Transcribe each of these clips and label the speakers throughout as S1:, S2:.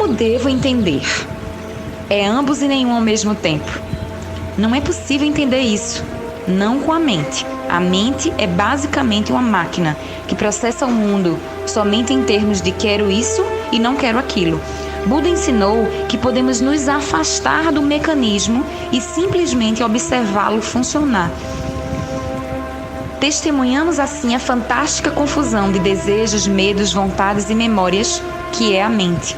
S1: eu devo entender? É ambos e nenhum ao mesmo tempo. Não é possível entender isso, não com a mente. A mente é basicamente uma máquina que processa o mundo somente em termos de quero isso e não quero aquilo. Buda ensinou que podemos nos afastar do mecanismo e simplesmente observá-lo funcionar. Testemunhamos assim a fantástica confusão de desejos, medos, vontades e memórias que é a mente.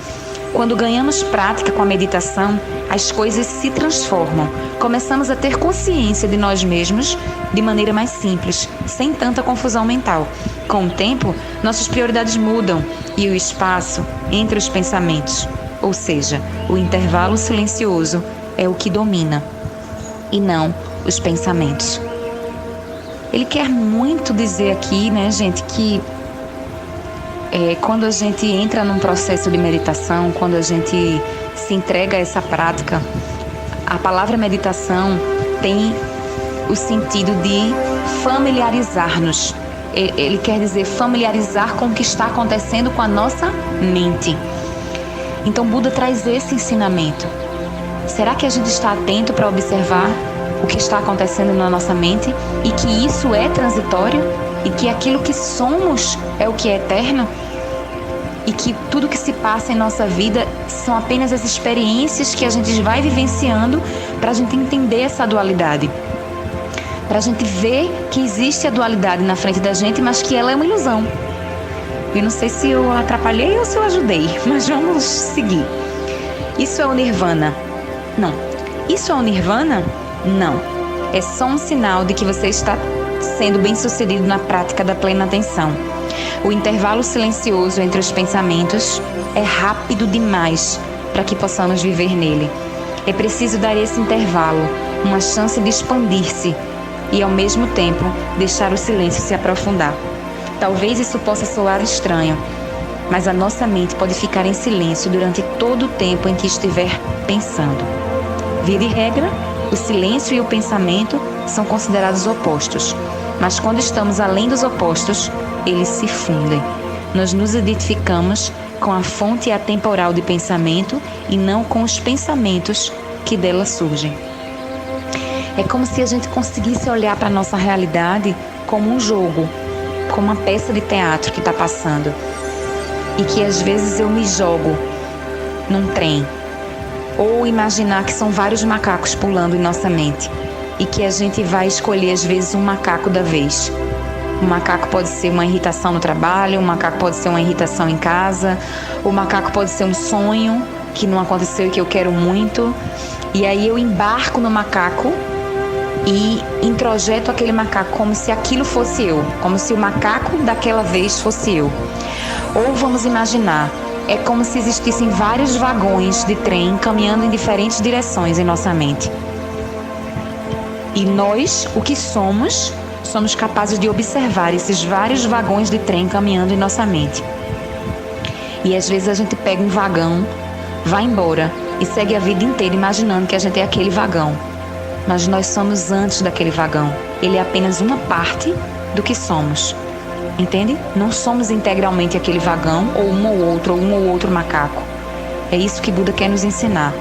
S1: Quando ganhamos prática com a meditação, as coisas se transformam. Começamos a ter consciência de nós mesmos de maneira mais simples, sem tanta confusão mental. Com o tempo, nossas prioridades mudam e o espaço entre os pensamentos, ou seja, o intervalo silencioso, é o que domina, e não os pensamentos. Ele quer muito dizer aqui, né, gente, que quando a gente entra num processo de meditação, quando a gente se entrega a essa prática, a palavra meditação tem o sentido de familiarizar-nos. Ele quer dizer familiarizar com o que está acontecendo com a nossa mente. Então Buda traz esse ensinamento. Será que a gente está atento para observar o que está acontecendo na nossa mente e que isso é transitório? E que aquilo que somos é o que é eterno? E que tudo que se passa em nossa vida são apenas as experiências que a gente vai vivenciando para a gente entender essa dualidade. Para a gente ver que existe a dualidade na frente da gente, mas que ela é uma ilusão. Eu não sei se eu atrapalhei ou se eu ajudei, mas vamos seguir. Isso é o Nirvana? Não. Isso é o Nirvana? Não. É só um sinal de que você está sendo bem-sucedido na prática da plena atenção. O intervalo silencioso entre os pensamentos é rápido demais para que possamos viver nele. É preciso dar esse intervalo uma chance de expandir-se e, ao mesmo tempo, deixar o silêncio se aprofundar. Talvez isso possa soar estranho, mas a nossa mente pode ficar em silêncio durante todo o tempo em que estiver pensando. Via de regra, o silêncio e o pensamento são considerados opostos, mas quando estamos além dos opostos, eles se fundem. Nós nos identificamos com a fonte atemporal de pensamento e não com os pensamentos que dela surgem. É como se a gente conseguisse olhar para a nossa realidade como um jogo, como uma peça de teatro que está passando. E que às vezes eu me jogo num trem. Ou imaginar que são vários macacos pulando em nossa mente. E que a gente vai escolher às vezes um macaco da vez. O macaco pode ser uma irritação no trabalho, o macaco pode ser uma irritação em casa, o macaco pode ser um sonho que não aconteceu e que eu quero muito. E aí eu embarco no macaco e introjeto aquele macaco como se aquilo fosse eu, como se o macaco daquela vez fosse eu. Ou vamos imaginar, é como se existissem vários vagões de trem caminhando em diferentes direções em nossa mente. E nós, o que somos capazes de observar esses vários vagões de trem caminhando em nossa mente. E às vezes a gente pega um vagão, vai embora e segue a vida inteira imaginando que a gente é aquele vagão. Mas nós somos antes daquele vagão. Ele é apenas uma parte do que somos. Entende? Não somos integralmente aquele vagão ou um ou outro macaco. É isso que Buda quer nos ensinar.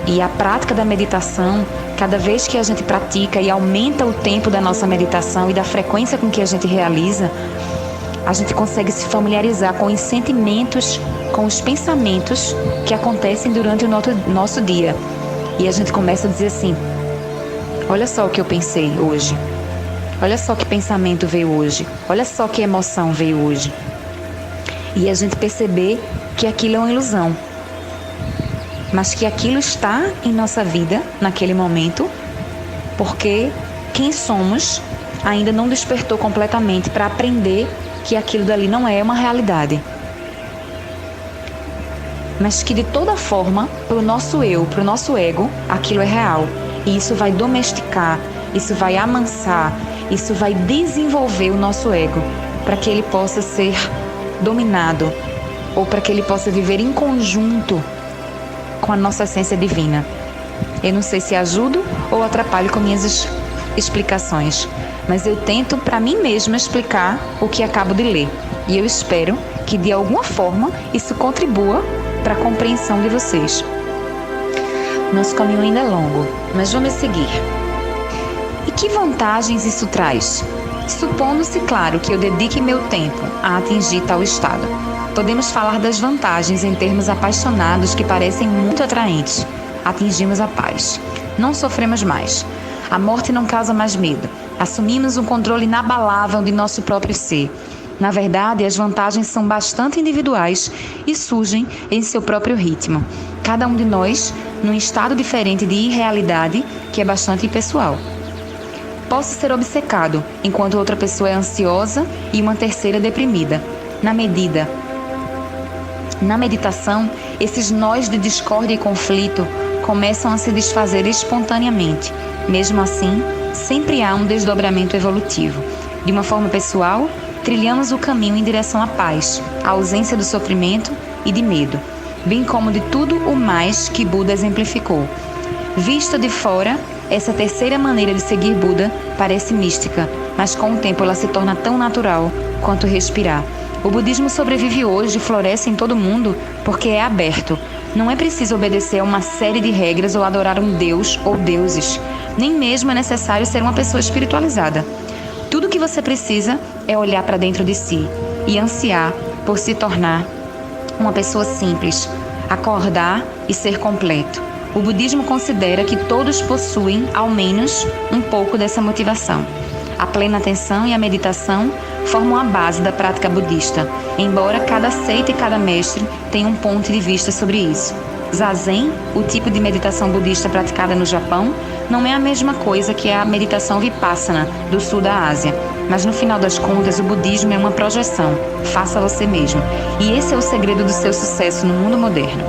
S1: E a prática da meditação, cada vez que a gente pratica e aumenta o tempo da nossa meditação e da frequência com que a gente realiza, a gente consegue se familiarizar com os sentimentos, com os pensamentos que acontecem durante o nosso dia. E a gente começa a dizer assim: olha só o que eu pensei hoje. Olha só que pensamento veio hoje. Olha só que emoção veio hoje. E a gente perceber que aquilo é uma ilusão. Mas que aquilo está em nossa vida naquele momento, porque quem somos ainda não despertou completamente para aprender que aquilo dali não é uma realidade. Mas que de toda forma, para o nosso eu, para o nosso ego, aquilo é real. E isso vai domesticar, isso vai amansar, isso vai desenvolver o nosso ego, para que ele possa ser dominado, ou para que ele possa viver em conjunto com a nossa essência divina. Eu não sei se ajudo ou atrapalho com minhas explicações, mas eu tento para mim mesma explicar o que acabo de ler. E eu espero que de alguma forma isso contribua para a compreensão de vocês. Nosso caminho ainda é longo, mas vamos seguir. E que vantagens isso traz? Supondo-se, claro, que eu dedique meu tempo a atingir tal estado. Podemos falar das vantagens em termos apaixonados que parecem muito atraentes. Atingimos a paz. Não sofremos mais. A morte não causa mais medo. Assumimos um controle inabalável de nosso próprio ser. Na verdade, as vantagens são bastante individuais e surgem em seu próprio ritmo. Cada um de nós num estado diferente de irrealidade que é bastante impessoal. Posso ser obcecado, enquanto outra pessoa é ansiosa e uma terceira deprimida. Na meditação, esses nós de discórdia e conflito começam a se desfazer espontaneamente. Mesmo assim, sempre há um desdobramento evolutivo. De uma forma pessoal, trilhamos o caminho em direção à paz, à ausência do sofrimento e de medo, bem como de tudo o mais que Buda exemplificou. Vista de fora, essa terceira maneira de seguir Buda parece mística, mas com o tempo ela se torna tão natural quanto respirar. O budismo sobrevive hoje e floresce em todo o mundo porque é aberto. Não é preciso obedecer a uma série de regras ou adorar um deus ou deuses. Nem mesmo é necessário ser uma pessoa espiritualizada. Tudo o que você precisa é olhar para dentro de si e ansiar por se tornar uma pessoa simples, acordar e ser completo. O budismo considera que todos possuem, ao menos, um pouco dessa motivação. A plena atenção e a meditação formam a base da prática budista, embora cada seita e cada mestre tenha um ponto de vista sobre isso. Zazen, o tipo de meditação budista praticada no Japão, não é a mesma coisa que a meditação Vipassana do sul da Ásia, mas no final das contas o budismo é uma projeção, faça você mesmo, e esse é o segredo do seu sucesso no mundo moderno.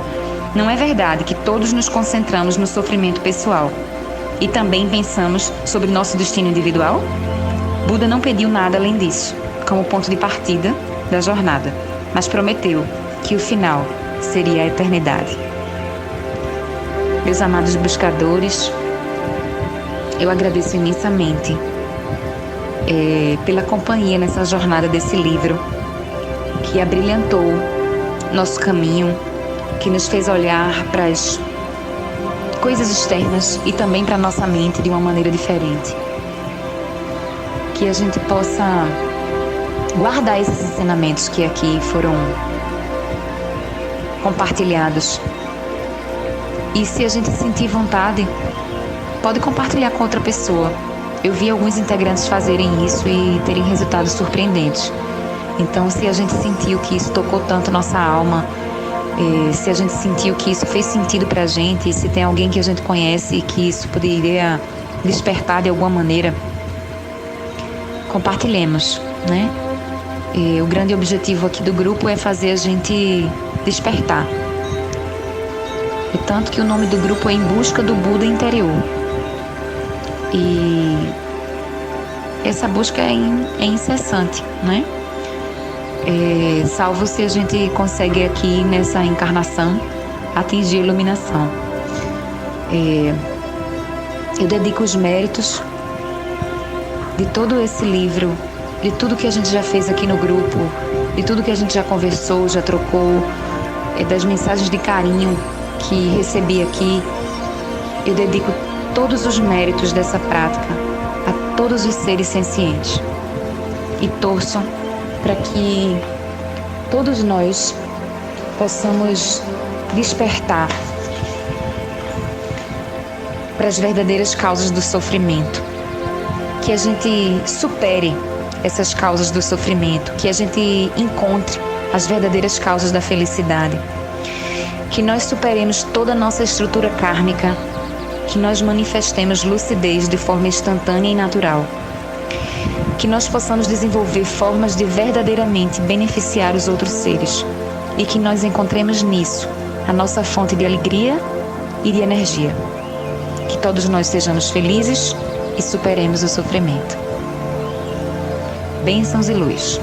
S1: Não é verdade que todos nos concentramos no sofrimento pessoal e também pensamos sobre nosso destino individual? Buda não pediu nada além disso, como ponto de partida da jornada, mas prometeu que o final seria a eternidade. Meus amados buscadores, eu agradeço imensamente pela companhia nessa jornada desse livro que abrilhantou nosso caminho, que nos fez olhar para as coisas externas e também para a nossa mente de uma maneira diferente. Que a gente possa guardar esses ensinamentos que aqui foram compartilhados. E se a gente sentir vontade, pode compartilhar com outra pessoa. Eu vi alguns integrantes fazerem isso e terem resultados surpreendentes. Então, se a gente sentiu que isso tocou tanto nossa alma, se a gente sentiu que isso fez sentido pra gente, se tem alguém que a gente conhece e que isso poderia despertar de alguma maneira, compartilhemos, né? O grande objetivo aqui do grupo é fazer a gente despertar. E tanto que o nome do grupo é Em Busca do Buda Interior. E essa busca é incessante, né? Salvo se a gente consegue aqui nessa encarnação atingir a iluminação. Eu dedico os méritos de todo esse livro, de tudo que a gente já fez aqui no grupo, de tudo que a gente já conversou, já trocou, das mensagens de carinho que recebi aqui. Eu dedico todos os méritos dessa prática a todos os seres sencientes e torço para que todos nós possamos despertar para as verdadeiras causas do sofrimento, que a gente supere essas causas do sofrimento, que a gente encontre as verdadeiras causas da felicidade, que nós superemos toda a nossa estrutura kármica, que nós manifestemos lucidez de forma instantânea e natural, que nós possamos desenvolver formas de verdadeiramente beneficiar os outros seres e que nós encontremos nisso a nossa fonte de alegria e de energia. Que todos nós sejamos felizes e superemos o sofrimento. Bênçãos e luz.